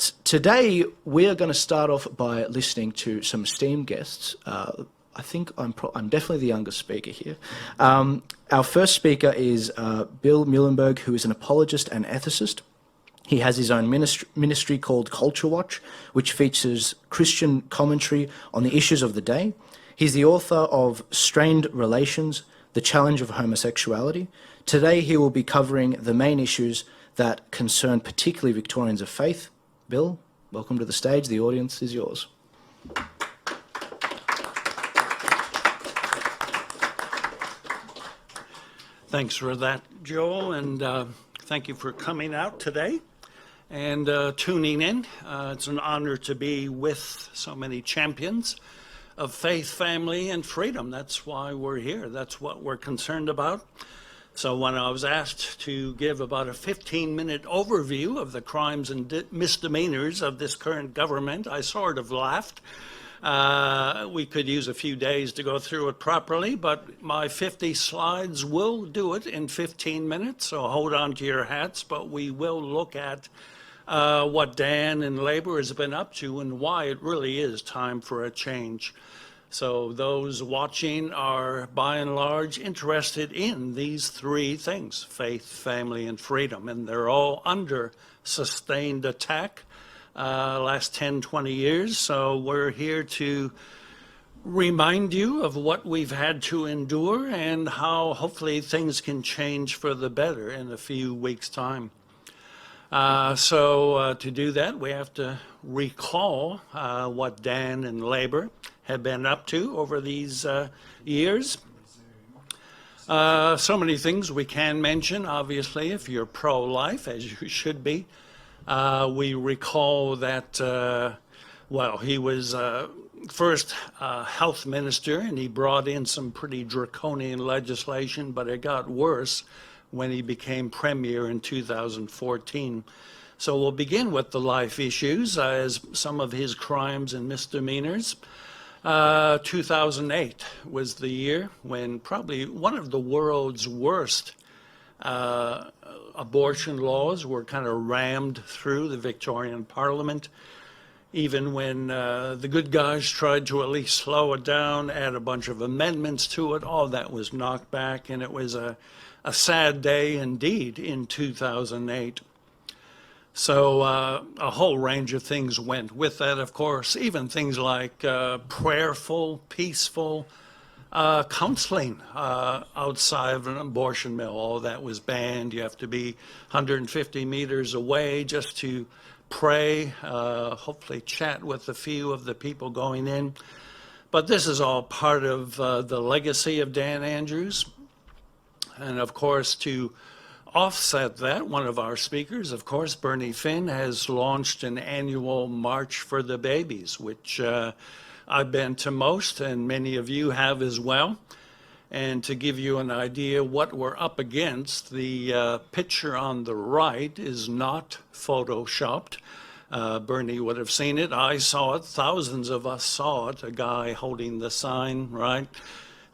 But today we are going to start off by listening to some esteemed guests. I think I'm definitely the youngest speaker here. Our first speaker is Bill Muehlenberg, who is an apologist and ethicist. He has his own ministry called Culture Watch, which features Christian commentary on the issues of the day. He's the author of Strained Relations, The Challenge of Homosexuality. Today he will be covering the main issues that concern particularly Victorians of faith. Bill, welcome to the stage. The audience is yours. Thanks for that, Joel, and thank you for coming out today and tuning in. It's an honor to be with so many champions of faith, family, and freedom. That's why we're here. That's what we're concerned about. So when I was asked to give about a 15-minute overview of the crimes and misdemeanors of this current government, I sort of laughed. We could use a few days to go through it properly, but my 50 slides will do it in 15 minutes, so hold on to your hats. But we will look at what Dan and Labour has been up to and why it really is time for a change. So those watching are, by and large, interested in these three things: faith, family, and freedom, and they're all under sustained attack last 10, 20 years. So we're here to remind you of what we've had to endure and how hopefully things can change for the better in a few weeks' time. So to do that, we have to recall what Dan and Labour have been up to over these years. So many things we can mention, obviously, if you're pro-life, as you should be. We recall that, he was first health minister, and he brought in some pretty draconian legislation, but it got worse when he became premier in 2014. So we'll begin with the life issues as some of his crimes and misdemeanors. 2008 was the year when probably one of the world's worst abortion laws were kind of rammed through the Victorian Parliament. Even when the good guys tried to at least slow it down, add a bunch of amendments to it, all that was knocked back, and it was a sad day indeed in 2008. So a whole range of things went with that, of course, even things like prayerful, peaceful counseling outside of an abortion mill. All that was banned. You have to be 150 meters away just to pray, hopefully chat with a few of the people going in. But this is all part of the legacy of Dan Andrews. And of course, to offset that, one of our speakers, of course, Bernie Finn, has launched an annual March for the Babies, which I've been to most, and many of you have as well. And to give you an idea what we're up against, the picture on the right is not photoshopped. Bernie would have seen it. I saw it. Thousands of us saw it. A guy holding the sign, right?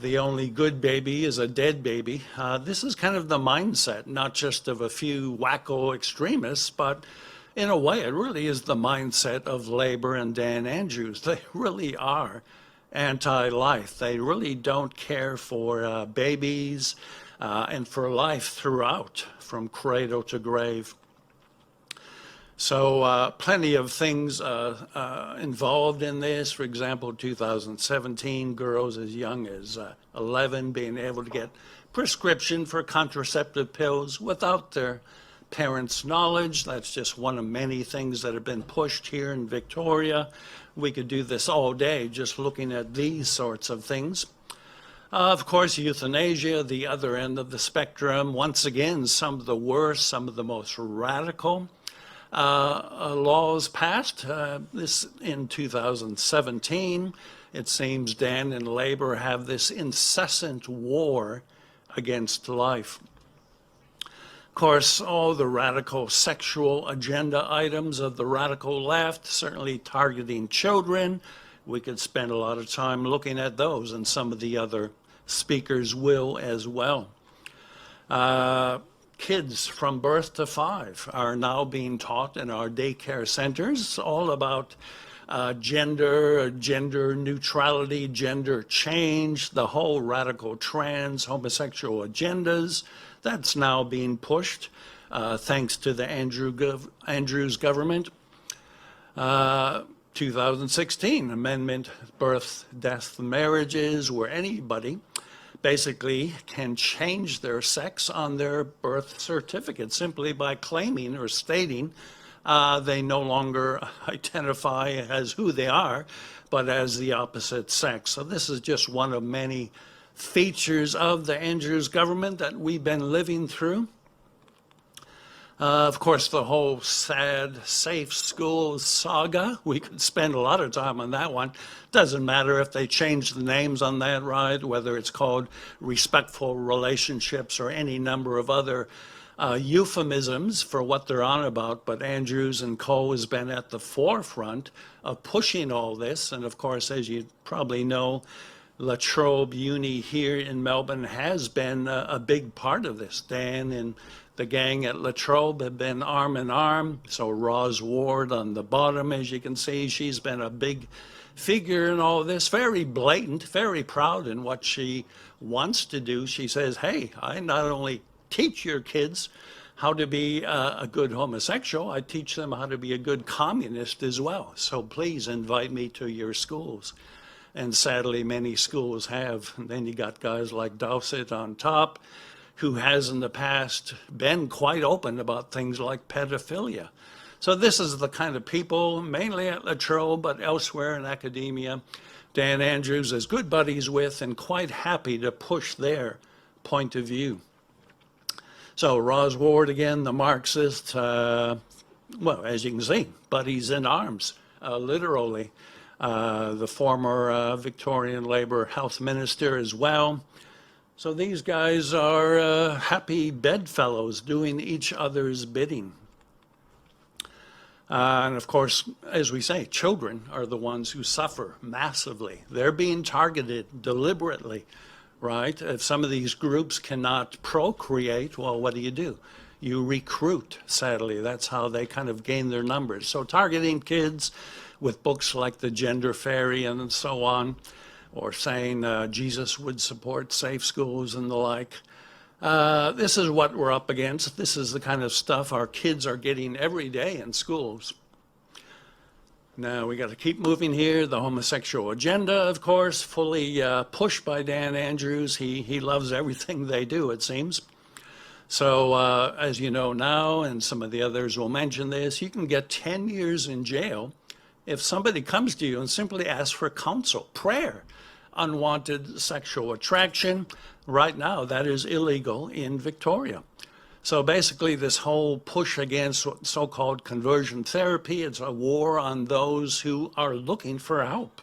The only good baby is a dead baby. This is kind of the mindset, not just of a few wacko extremists, but in a way, it really is the mindset of Labour and Dan Andrews. They really are anti-life. They really don't care for babies and for life throughout, from cradle to grave. So plenty of things involved in this. For example, 2017, girls as young as 11 being able to get prescription for contraceptive pills without their parents' knowledge. That's just one of many things that have been pushed here in Victoria. We could do this all day just looking at these sorts of things. Of course, euthanasia, the other end of the spectrum. Once again, some of the worst, some of the most radical laws passed. This in 2017. It seems Dan and Labour have this incessant war against life. Of course, all the radical sexual agenda items of the radical left, certainly targeting children. We could spend a lot of time looking at those, and some of the other speakers will as well. kids from birth to 5 are now being taught in our daycare centers all about gender neutrality, gender change, the whole radical trans homosexual agendas. That's now being pushed thanks to the Andrews government. 2016 amendment, birth, death, marriages, where anybody basically can change their sex on their birth certificate simply by claiming or stating they no longer identify as who they are, but as the opposite sex. So this is just one of many features of the Andrews government that we've been living through. Of course, the whole sad, safe schools saga, we could spend a lot of time on that one. Doesn't matter if they change the names on that, right? Whether it's called respectful relationships or any number of other euphemisms for what they're on about. But Andrews and Co. has been at the forefront of pushing all this. And of course, as you probably know, La Trobe Uni here in Melbourne has been a big part of this. Dan and the gang at La Trobe have been arm in arm. So Roz Ward on the bottom, as you can see, she's been a big figure in all of this, very blatant, very proud in what she wants to do. She says, hey, I not only teach your kids how to be a good homosexual, I teach them how to be a good communist as well. So please invite me to your schools. And sadly, many schools have. And then you got guys like Dowsett on top, who has in the past been quite open about things like pedophilia. So this is the kind of people, mainly at La Trobe, but elsewhere in academia, Dan Andrews is good buddies with and quite happy to push their point of view. So Roz Ward, again, the Marxist, well, as you can see, buddies in arms, literally. The former Victorian Labour Health Minister as well. So these guys are happy bedfellows doing each other's bidding. And of course, as we say, children are the ones who suffer massively. They're being targeted deliberately, right? If some of these groups cannot procreate, well, what do? You recruit, sadly. That's how they kind of gain their numbers. So targeting kids with books like The Gender Fairy and so on, or saying Jesus would support safe schools and the like. This is what we're up against. This is the kind of stuff our kids are getting every day in schools. Now, we got to keep moving here. The homosexual agenda, of course, fully pushed by Dan Andrews. He loves everything they do, it seems. So, as you know now, and some of the others will mention this, you can get 10 years in jail if somebody comes to you and simply asks for counsel, prayer, unwanted sexual attraction. Right now, that is illegal in Victoria. So basically, this whole push against so-called conversion therapy, it's a war on those who are looking for help.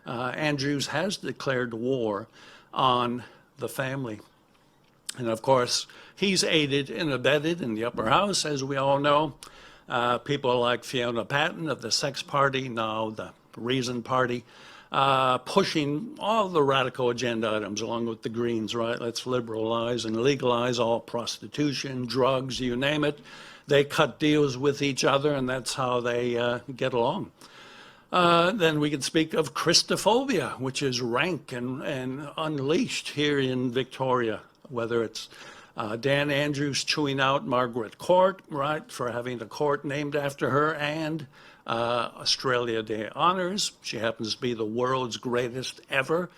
Andrews has declared war on the family. And of course, he's aided and abetted in the upper house, as we all know. People like Fiona Patton of the Sex Party, now the Reason Party, pushing all the radical agenda items along with the Greens, right? Let's liberalize and legalize all prostitution, drugs, you name it. They cut deals with each other, and that's how they get along. Then we can speak of Christophobia, which is rank and unleashed here in Victoria, whether it's Dan Andrews chewing out Margaret Court, right, for having a court named after her, and Australia Day Honours. She happens to be the world's greatest ever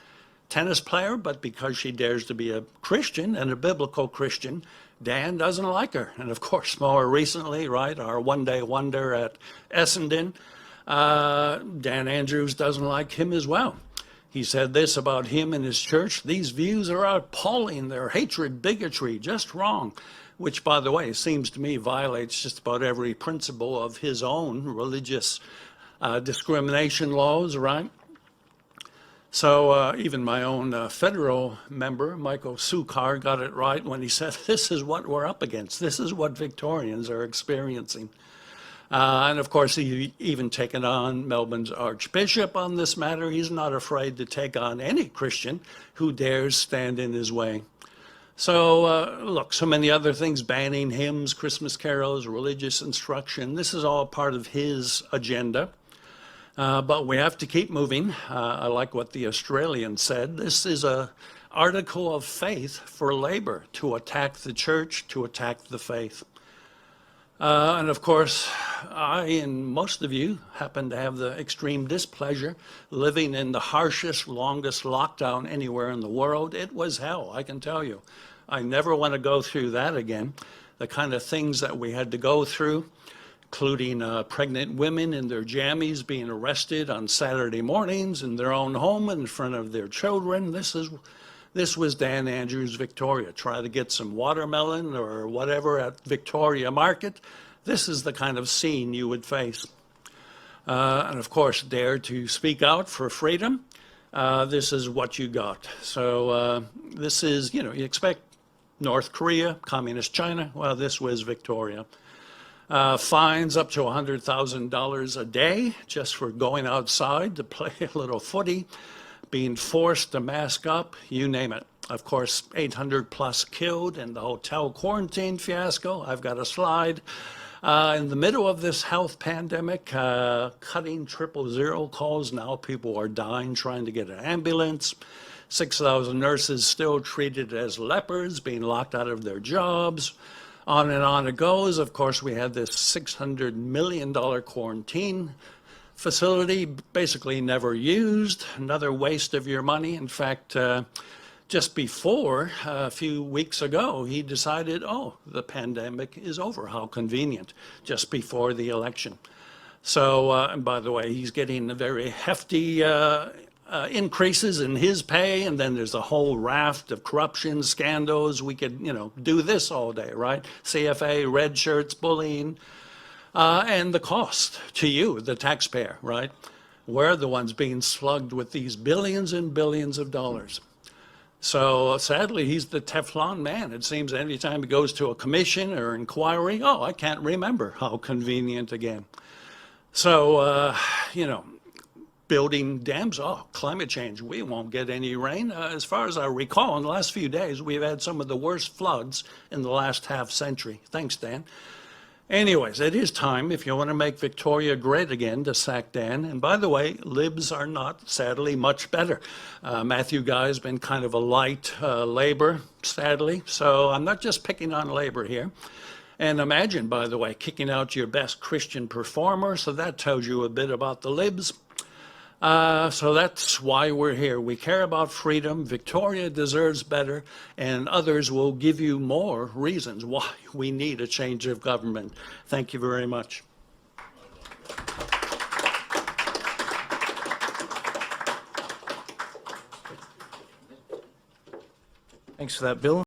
tennis player, but because she dares to be a Christian and a biblical Christian, Dan doesn't like her. And of course, more recently, right, our one-day wonder at Essendon, Dan Andrews doesn't like him as well. He said this about him and his church: these views are appalling, they're hatred, bigotry, just wrong, which, by the way, seems to me violates just about every principle of his own religious discrimination laws, right? So even my own federal member, Michael Sukar, got it right when he said, this is what we're up against. This is what Victorians are experiencing. And of course, he even taken on Melbourne's Archbishop on this matter. He's not afraid to take on any Christian who dares stand in his way. So, look, so many other things, banning hymns, Christmas carols, religious instruction. This is all part of his agenda. But we have to keep moving. I like what the Australian said. This is an article of faith for Labour, to attack the church, to attack the faith. And of course, I and most of you happen to have the extreme displeasure living in the harshest, longest lockdown anywhere in the world. It was hell, I can tell you. I never want to go through that again. The kind of things that we had to go through, including pregnant women in their jammies being arrested on Saturday mornings in their own home in front of their children. This was Dan Andrews' Victoria. Try to get some watermelon or whatever at Victoria Market. This is the kind of scene you would face. And of course, dare to speak out for freedom. This is what you got. So this is, you expect North Korea, Communist China. Well, this was Victoria. Fines up to $100,000 a day just for going outside to play a little footy, being forced to mask up, you name it. Of course, 800 plus killed in the hotel quarantine fiasco. I've got a slide. In the middle of this health pandemic, cutting 000 calls, now people are dying trying to get an ambulance. 6,000 nurses still treated as lepers, being locked out of their jobs. On and on it goes. Of course, we had this $600 million quarantine facility, basically never used, another waste of your money. In fact, just before, a few weeks ago, he decided, oh, the pandemic is over. How convenient, just before the election. So, and by the way, he's getting a very hefty increases in his pay, and then there's a whole raft of corruption scandals. We could, do this all day, right? CFA, red shirts, bullying, and the cost to you, the taxpayer, right? We're the ones being slugged with these billions and billions of dollars. So sadly, he's the Teflon man. It seems anytime he goes to a commission or inquiry, oh, I can't remember. How convenient again. So, building dams, oh, climate change, we won't get any rain. As far as I recall, in the last few days, we've had some of the worst floods in the last half century. Thanks, Dan. Anyways, it is time, if you want to make Victoria great again, to sack Dan. And by the way, Libs are not, sadly, much better. Matthew Guy's been kind of a light Labour, sadly. So I'm not just picking on Labour here. And imagine, by the way, kicking out your best Christian performer. So that tells you a bit about the Libs. So that's why we're here. We care about freedom. Victoria deserves better, and others will give you more reasons why we need a change of government. Thank you very much. Thanks for that, Bill.